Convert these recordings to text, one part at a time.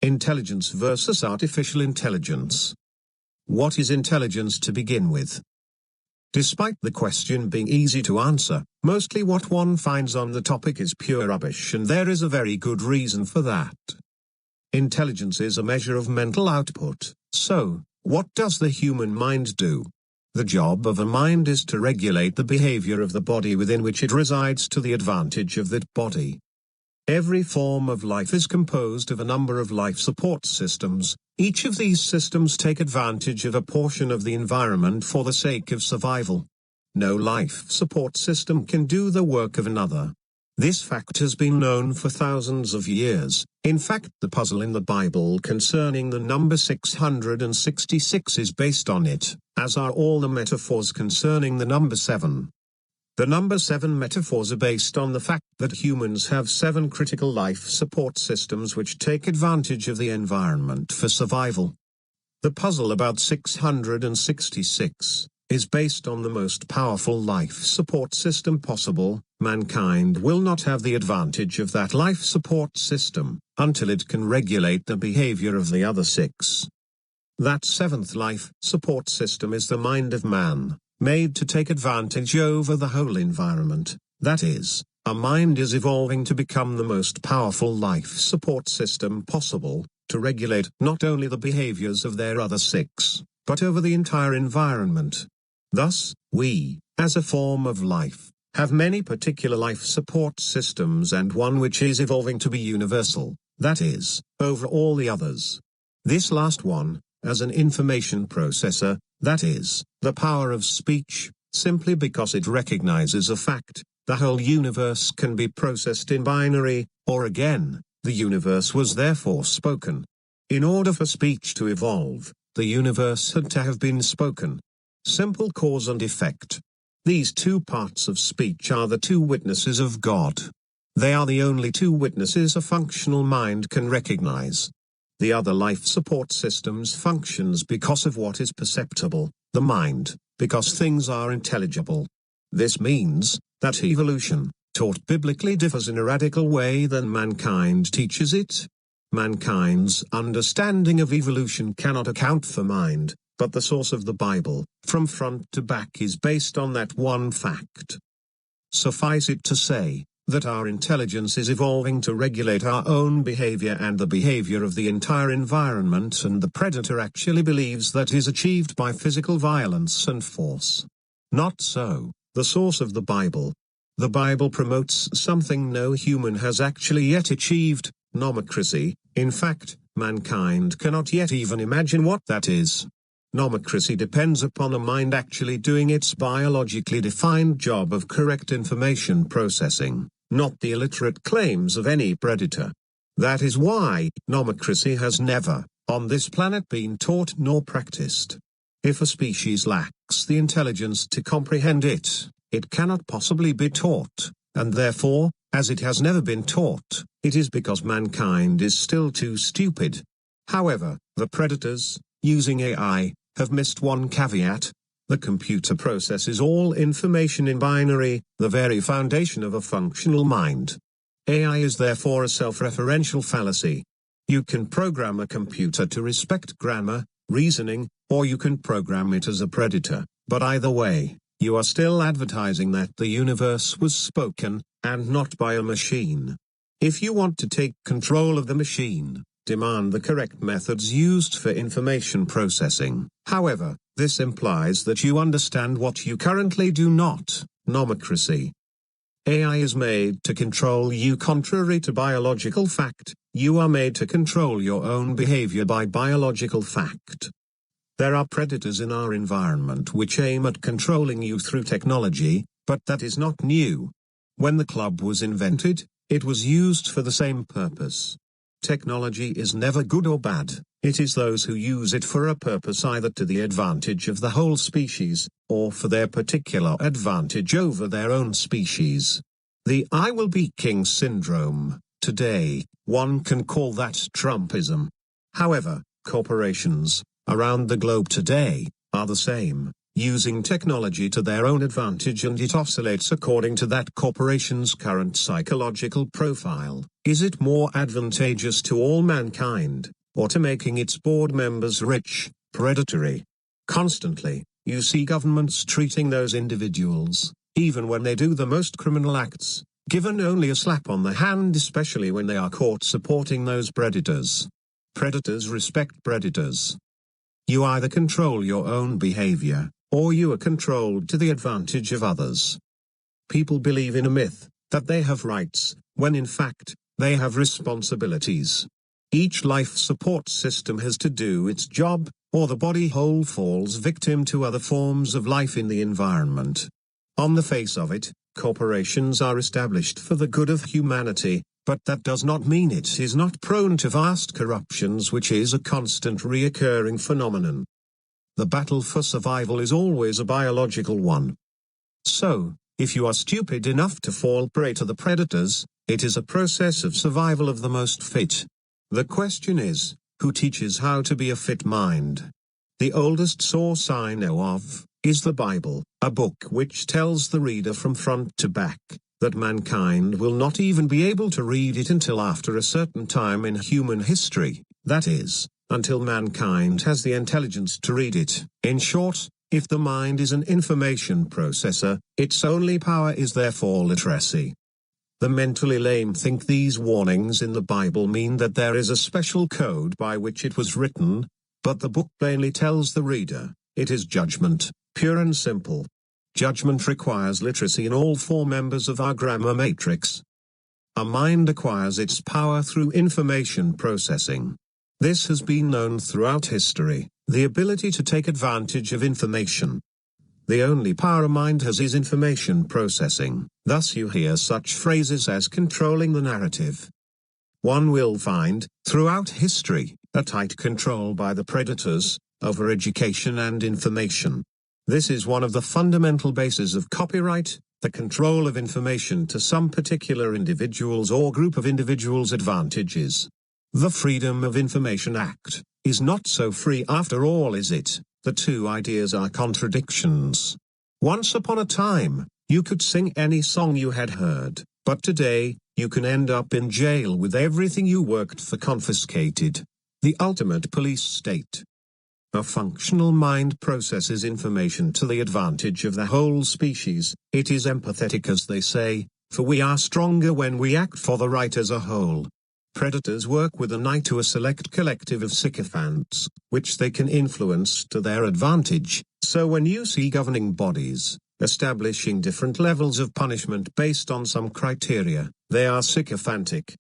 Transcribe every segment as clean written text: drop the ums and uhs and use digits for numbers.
Intelligence versus artificial intelligence. What is intelligence to begin with? Despite the question being easy to answer, mostly what one finds on the topic is pure rubbish, and there is a very good reason for that. Intelligence is a measure of mental output. So, what does the human mind do? The job of a mind is to regulate the behavior of the body within which it resides to the advantage of that body. Every form of life is composed of a number of life support systems. Each of these systems take advantage of a portion of the environment for the sake of survival. No life support system can do the work of another. This fact has been known for thousands of years. In fact, the puzzle in the Bible concerning the number 666 is based on it, as are all the metaphors concerning the number 7. The number 7 metaphors are based on the fact that humans have 7 critical life support systems which take advantage of the environment for survival. The puzzle about 666 is based on the most powerful life support system possible. Mankind will not have the advantage of that life support system until it can regulate the behavior of the other 6. That 7th life support system is the mind of man, made to take advantage over the whole environment. That is, a mind is evolving to become the most powerful life support system possible, to regulate not only the behaviors of their other 6, but over the entire environment. Thus, we, as a form of life, have many particular life support systems and one which is evolving to be universal, that is, over all the others. This last one, as an information processor, that is, the power of speech, simply because it recognizes a fact, the whole universe can be processed in binary, or again, the universe was therefore spoken. In order for speech to evolve, the universe had to have been spoken. Simple cause and effect. These 2 parts of speech are the 2 witnesses of God. They are the only 2 witnesses a functional mind can recognize. The other life support systems functions because of what is perceptible, the mind, because things are intelligible. This means that evolution, taught biblically, differs in a radical way than mankind teaches it. Mankind's understanding of evolution cannot account for mind, but the source of the Bible, from front to back, is based on that one fact. Suffice it to say, that our intelligence is evolving to regulate our own behavior and the behavior of the entire environment, and the predator actually believes that is achieved by physical violence and force. Not so, the source of the Bible. The Bible promotes something no human has actually yet achieved, nomocracy. In fact, mankind cannot yet even imagine what that is. Nomocracy depends upon a mind actually doing its biologically defined job of correct information processing, not the illiterate claims of any predator. That is why nomocracy has never, on this planet, been taught nor practiced. If a species lacks the intelligence to comprehend it, it cannot possibly be taught, and therefore, as it has never been taught, it is because mankind is still too stupid. However, the predators, using AI, have missed one caveat. The computer processes all information in binary, the very foundation of a functional mind. AI is therefore a self-referential fallacy. You can program a computer to respect grammar, reasoning, or you can program it as a predator, but either way, you are still advertising that the universe was spoken, and not by a machine. If you want to take control of the machine, demand the correct methods used for information processing. However, this implies that you understand what you currently do not, nomocracy. AI is made to control you contrary to biological fact. You are made to control your own behavior by biological fact. There are predators in our environment which aim at controlling you through technology, but that is not new. When the club was invented, it was used for the same purpose. Technology is never good or bad, it is those who use it for a purpose either to the advantage of the whole species, or for their particular advantage over their own species. The "I will be king" syndrome. Today, one can call that Trumpism. However, corporations, around the globe today, are the same. using technology to their own advantage, and it oscillates according to that corporation's current psychological profile. Is it more advantageous to all mankind, or to making its board members rich, predatory? Constantly, you see governments treating those individuals, even when they do the most criminal acts, given only a slap on the hand, especially when they are caught supporting those predators. Predators respect predators. You either control your own behavior, or you are controlled to the advantage of others. People believe in a myth that they have rights, when in fact, they have responsibilities. Each life support system has to do its job, or the body whole falls victim to other forms of life in the environment. On the face of it, corporations are established for the good of humanity, but that does not mean it is not prone to vast corruptions, which is a constant reoccurring phenomenon. The battle for survival is always a biological one. So, if you are stupid enough to fall prey to the predators, it is a process of survival of the most fit. The question is, who teaches how to be a fit mind? The oldest source I know of is the Bible, a book which tells the reader from front to back that mankind will not even be able to read it until after a certain time in human history, that is, until mankind has the intelligence to read it. In short, if the mind is an information processor, its only power is therefore literacy. The mentally lame think these warnings in the Bible mean that there is a special code by which it was written, but the book plainly tells the reader, it is judgment, pure and simple. Judgment requires literacy in all four members of our grammar matrix. A mind acquires its power through information processing. This has been known throughout history, the ability to take advantage of information. The only power a mind has is information processing. Thus you hear such phrases as controlling the narrative. One will find, throughout history, a tight control by the predators, over education and information. This is one of the fundamental bases of copyright, the control of information to some particular individuals or group of individuals' advantages. The Freedom of Information Act is not so free after all, is it? The two ideas are contradictions. Once upon a time, you could sing any song you had heard, but today, you can end up in jail with everything you worked for confiscated. The ultimate police state. A functional mind processes information to the advantage of the whole species. It is empathetic, as they say, for we are stronger when we act for the right as a whole. Predators work with an eye to a select collective of sycophants, which they can influence to their advantage. So when you see governing bodies establishing different levels of punishment based on some criteria, they are sycophantic.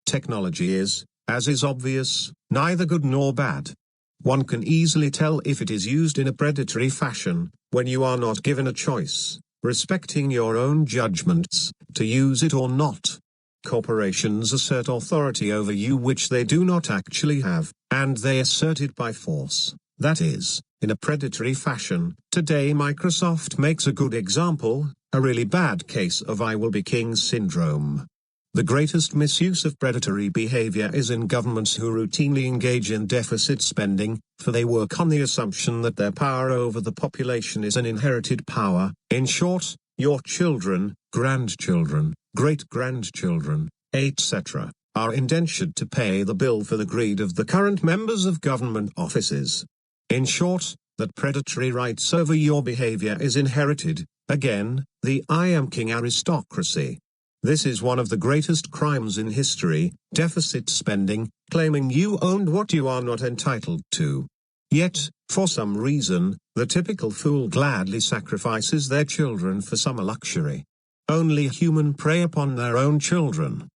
Technology is, as is obvious, neither good nor bad. One can easily tell if it is used in a predatory fashion, when you are not given a choice, respecting your own judgments, to use it or not. Corporations assert authority over you which they do not actually have, and they assert it by force, that is, in a predatory fashion. Today Microsoft makes a good example, a really bad case of I will be king syndrome. The greatest misuse of predatory behavior is in governments who routinely engage in deficit spending, for they work on the assumption that their power over the population is an inherited power. In short, your children, grandchildren, great-grandchildren, etc., are indentured to pay the bill for the greed of the current members of government offices. In short, that predatory rights over your behavior is inherited, again, the I am king aristocracy. This is one of the greatest crimes in history, deficit spending, claiming you owned what you are not entitled to. Yet, for some reason, the typical fool gladly sacrifices their children for some luxury. Only humans prey upon their own children.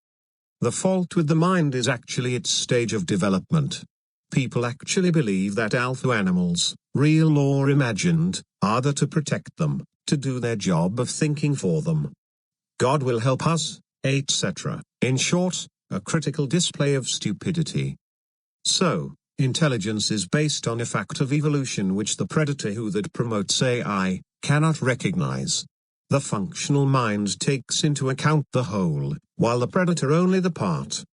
The fault with the mind is actually its stage of development. People actually believe that alpha animals, real or imagined, are there to protect them, to do their job of thinking for them. God will help us, etc. In short, a critical display of stupidity. So, intelligence is based on a fact of evolution which the predator who that promotes AI cannot recognize. The functional mind takes into account the whole, while the predator only the part.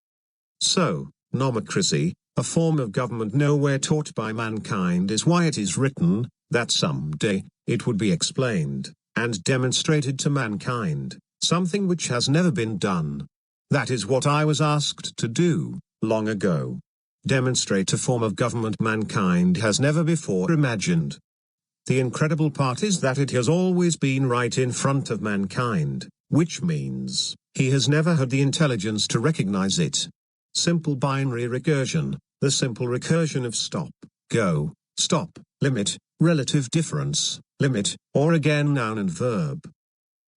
So, nomocracy, a form of government nowhere taught by mankind, is why it is written that someday it would be explained and demonstrated to mankind, something which has never been done. That is what I was asked to do, long ago. Demonstrate a form of government mankind has never before imagined. The incredible part is that it has always been right in front of mankind, which means he has never had the intelligence to recognize it. Simple binary recursion, the simple recursion of stop, go, stop, limit, relative difference, limit, or again noun and verb.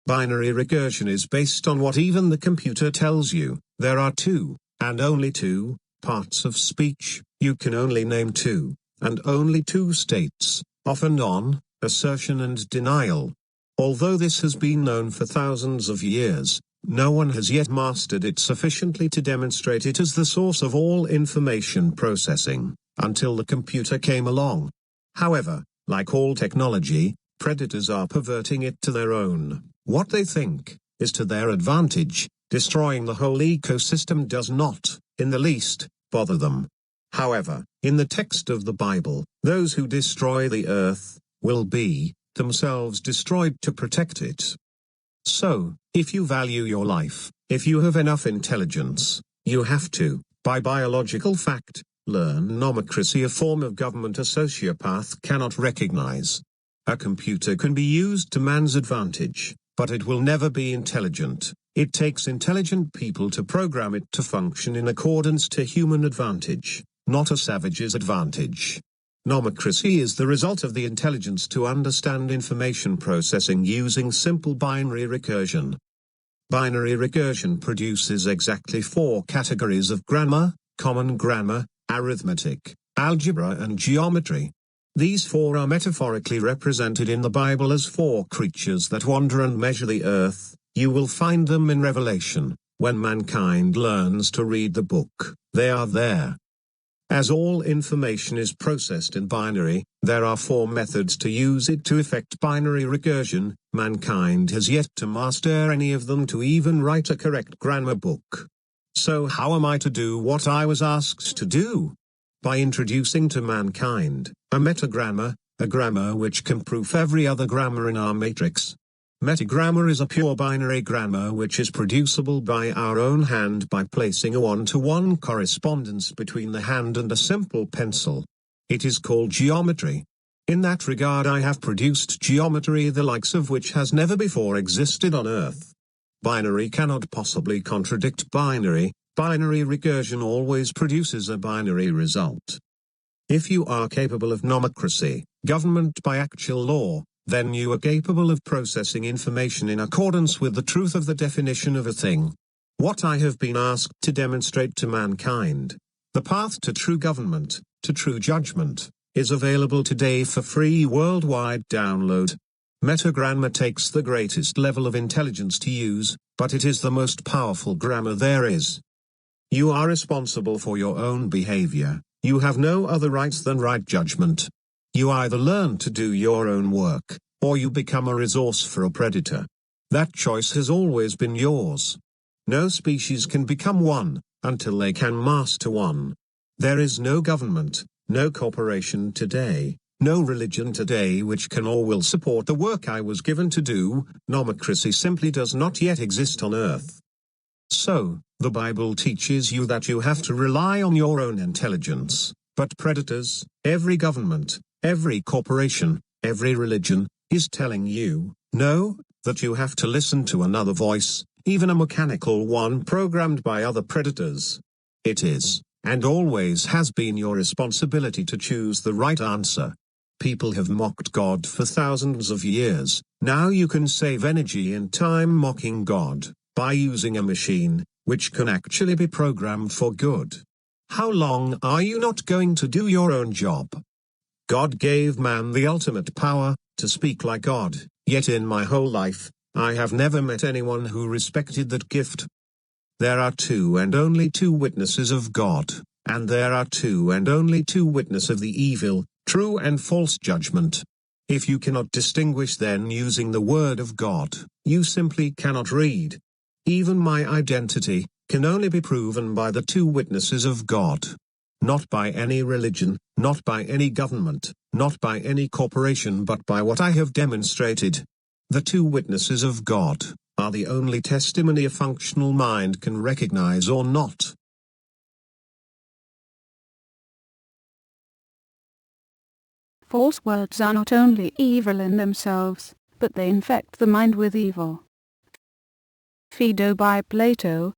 Binary recursion is based on what even the computer tells you. There are two, and only two, parts of speech. You can only name two, and only two states, off and on, assertion and denial. Although this has been known for thousands of years, no one has yet mastered it sufficiently to demonstrate it as the source of all information processing, until the computer came along. However, like all technology, predators are perverting it to their own. What they think is to their advantage. Destroying the whole ecosystem does not, in the least, bother them. However, in the text of the Bible, those who destroy the earth will be themselves destroyed to protect it. So, if you value your life, if you have enough intelligence, you have to, by biological fact, learn nomocracy, a form of government a sociopath cannot recognize. A computer can be used to man's advantage, but it will never be intelligent. It takes intelligent people to program it to function in accordance to human advantage, not a savage's advantage. Nomocracy is the result of the intelligence to understand information processing using simple binary recursion. Binary recursion produces exactly four categories of grammar: common grammar, arithmetic, algebra and geometry. These four are metaphorically represented in the Bible as four creatures that wander and measure the earth. You will find them in Revelation. When mankind learns to read the book, they are there. As all information is processed in binary, there are four methods to use it to effect binary recursion. Mankind has yet to master any of them to even write a correct grammar book. So how am I to do what I was asked to do? By introducing to mankind a metagrammar, a grammar which can proof every other grammar in our matrix. Metagrammar is a pure binary grammar which is producible by our own hand by placing a one-to-one correspondence between the hand and a simple pencil. It is called geometry. In that regard I have produced geometry the likes of which has never before existed on Earth. Binary cannot possibly contradict binary. Binary recursion always produces a binary result. If you are capable of nomocracy, government by actual law, then you are capable of processing information in accordance with the truth of the definition of a thing. What I have been asked to demonstrate to mankind, the path to true government, to true judgment, is available today for free worldwide download. Metagrammar takes the greatest level of intelligence to use, but it is the most powerful grammar there is. You are responsible for your own behavior. You have no other rights than right judgment. You either learn to do your own work, or you become a resource for a predator. That choice has always been yours. No species can become one, until they can master one. There is no government, no corporation today, no religion today which can or will support the work I was given to do. Nomocracy simply does not yet exist on Earth. So, the Bible teaches you that you have to rely on your own intelligence, but predators, every government, every corporation, every religion, is telling you, no, that you have to listen to another voice, even a mechanical one programmed by other predators. It is, and always has been your responsibility to choose the right answer. People have mocked God for thousands of years. Now you can save energy and time mocking God, by using a machine, which can actually be programmed for good. How long are you not going to do your own job? God gave man the ultimate power, to speak like God, yet in my whole life, I have never met anyone who respected that gift. There are two and only two witnesses of God, and there are two and only two witnesses of the evil, true and false judgment. If you cannot distinguish then using the word of God, you simply cannot read. Even my identity can only be proven by the two witnesses of God. not by any religion, not by any government, not by any corporation, but by what I have demonstrated. The two witnesses of God are the only testimony a functional mind can recognize or not. False words are not only evil in themselves, but they infect the mind with evil. Phaedo by Plato,